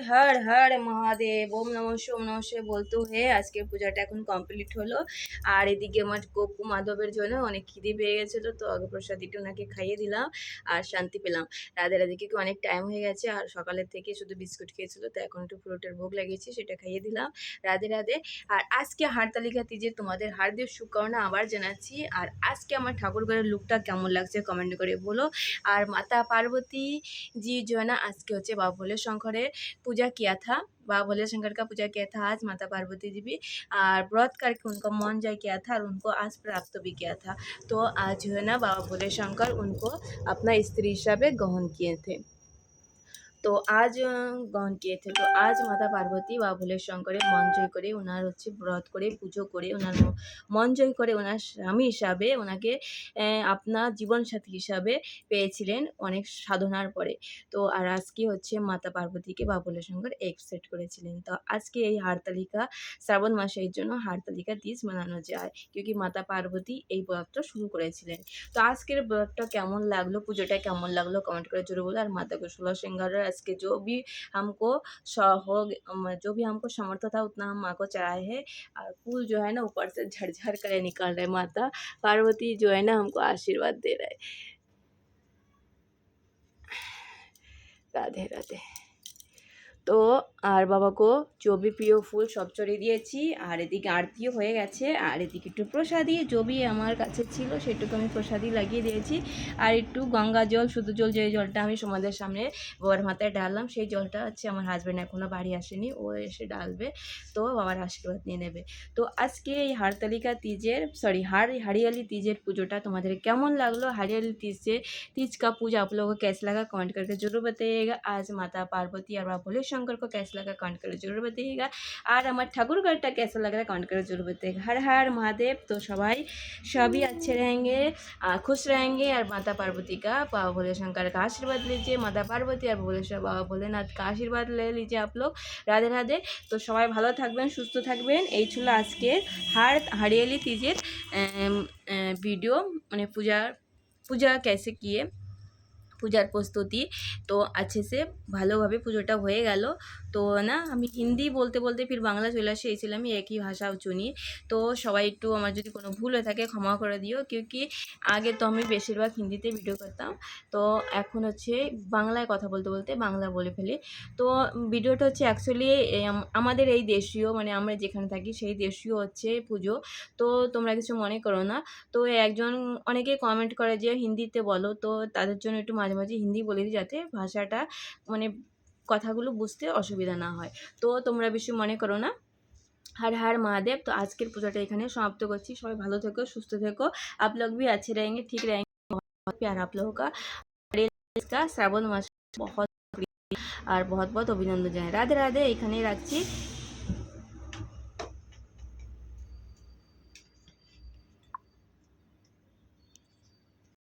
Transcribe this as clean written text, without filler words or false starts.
হর হর মহাদেব, ওম নমঃ ওম নমঃ শিবায় বলতে হয়ে আজকের পূজাটা এখন কমপ্লিট হলো। আর এদিকে আমার গপু মাধবের জন্য অনেক খিদে পেয়ে গেছিলো, তো অগ্রপ্রসাদীটা ওনাকে খাইয়ে দিলাম আর শান্তি পেলাম। রাধে রাধে কি অনেক টাইম হয়ে গেছে, আর সকালের থেকে শুধু বিস্কুট খেয়েছিল, তো এখন একটু ফ্রুটের ভোগ লাগিয়েছি, সেটা খাইয়ে দিলাম। রাধে রাধে। আর আজকে হারতালিকা তিজে তোমাদের হার্দিক শুভকামনা আবার জানাচ্ছি। আর আজকে আমার ঠাকুরঘরের লুকটা কেমন লাগছে কমেন্ট করে বলো। আর মাতা पार्वती जी जो है ना, आज के होचे बाबा भोले शंकर पूजा किया था। बाबा भोले शंकर का पूजा किया था आज माता पार्वती जी भी, और व्रत करके उनका मन जय किया था और उनको आज प्राप्त भी किया था। तो आज जो है ना बाबा भोले शंकर उनको अपना स्त्री हिसाब ग्रहण किए थे। तो आज গ্রহণ किए थे। तो आज माता पार्वती বা ভোলে শঙ্করের মন জয় করে ওনার হচ্ছে ব্রত করে পুজো করে ওনার মন জয় করে ওনার স্বামী হিসাবে ওনাকে আপনার জীবনসাথী হিসাবে পেয়েছিলেন অনেক সাধনার পরে। তো আর আজকে হচ্ছে মাতা পার্বতীকে বা ভোলে শঙ্কর একসেপ্ট করেছিলেন। তো আজকে এই হারতালিকা শ্রাবণ মাসে এই জন্য হারতালিকা তিজ মানানো যায়, क्योंकि মাতা पार्वती এই ব্রতটা শুরু করেছিলেন। তো আজকের ব্লগটা কেমন লাগলো, পুজোটা কেমন লাগলো কমেंट করে জরুর বলো। আর माता को 16 श्रृंगार आज के जो भी हमको सामर्थ्य था उतना हम माँ को चढ़ाए हैं। और फूल जो है ना ऊपर से झरझर करे निकल रहे, माता पार्वती जो है ना हमको आशीर्वाद दे रहे। राधे राधे। তো আর বাবাকে जो भी প্রিয় ফুল সব চড়িয়ে দিয়েছি, আর এদিকে আরতিও হয়ে গেছে, আর এদিকে একটু প্রসাদি जो भी আমার কাছে ছিল সেটুকু আমি প্রসাদি লাগিয়ে দিয়েছি। আর একটু গঙ্গা জল শুধু জল, যে জলটা আমি সমাজের সামনে বাবার মাথায় ডাললাম, সেই জলটা হচ্ছে আমার হাজব্যান্ড এখনও বাড়ি আসেনি, ও এসে ডালবে, তো বাবার আশীর্বাদ নিয়ে নেবে। তো আজকে এই হারতালিকা तीजेर हरियाली तीजेर পুজোটা তোমাদের কেমন লাগলো। हरियाली तीज का पूजा आप लोगों को कैसा लगा कमेंट करके जरूर बताइएगा। आज माता पार्वती और बाबा भोले शंकर को कैसा लगा कमेंट कर जरूर बताइएगा। और हमारे ठाकुर घरটা कैसा लग रहा है कमेंट कर जरूर बताइएगा। हर हर महादेव। तो सभी अच्छे रहेंगे, खुश रहेंगे, और माता पार्वती का बाबा भोले शंकर का आशीर्वाद लीजिए, माता पार्वती और बाबा भोलेनाथ का आशीर्वाद ले लीजिए आप लोग। राधे राधे। तो সবাই ভালো থাকবেন, সুস্থ থাকবেন। এই ছিল আজকের हरियाली तीजेर ভিডিও, মানে পূজা कैसे किए, পূজার প্রস্তুতি। তো अच्छे से ভালোভাবে পুজোটা হয়ে গেল। তো না আমি হিন্দি বলতে বলতে ফির বাংলা চলে আসে, এই ছিলাম একই ভাষা চুনি। তো সবাই একটু আমার যদি কোনো ভুল হয়ে থাকে ক্ষমা করে দিও, क्योंकि আগে তো আমি বেশিরভাগ হিন্দিতে ভিডিও করতাম, তো এখন হচ্ছে বাংলায় কথা বলতে বলতে বাংলা বলে ফেলি। তো ভিডিওটা হচ্ছে অ্যাকচুয়ালি আমাদের এই দেশীয়, মানে আমরা যেখানে থাকি সেই দেশীয় হচ্ছে পুজো। তো তোমরা কিছু মনে করো না। তো একজন অনেকে কমেন্ট করে যে হিন্দিতে বলো, তো তাদের জন্য একটু মাঝে মাঝে হিন্দি বলে দিই, যাতে ভাষাটা মানে কথাগুলো বুঝতে অসুবিধা না হয়। তো তোমরা বেশি মনে করো না। हर हर महादेव। तो আজকের পূজাটা এখানে সমাপ্ত করছি। সবাই ভালো থেকো, সুস্থ থেকো। आप लोग भी अच्छे रहेंगे, ठीक रहेंगे। बहुत प्यार आप लोगों का। इसका श्रावण मास बहुत और बहुत बहुत अभिनंदन জানাই। রাধে রাধে। এখানেই রাখছি।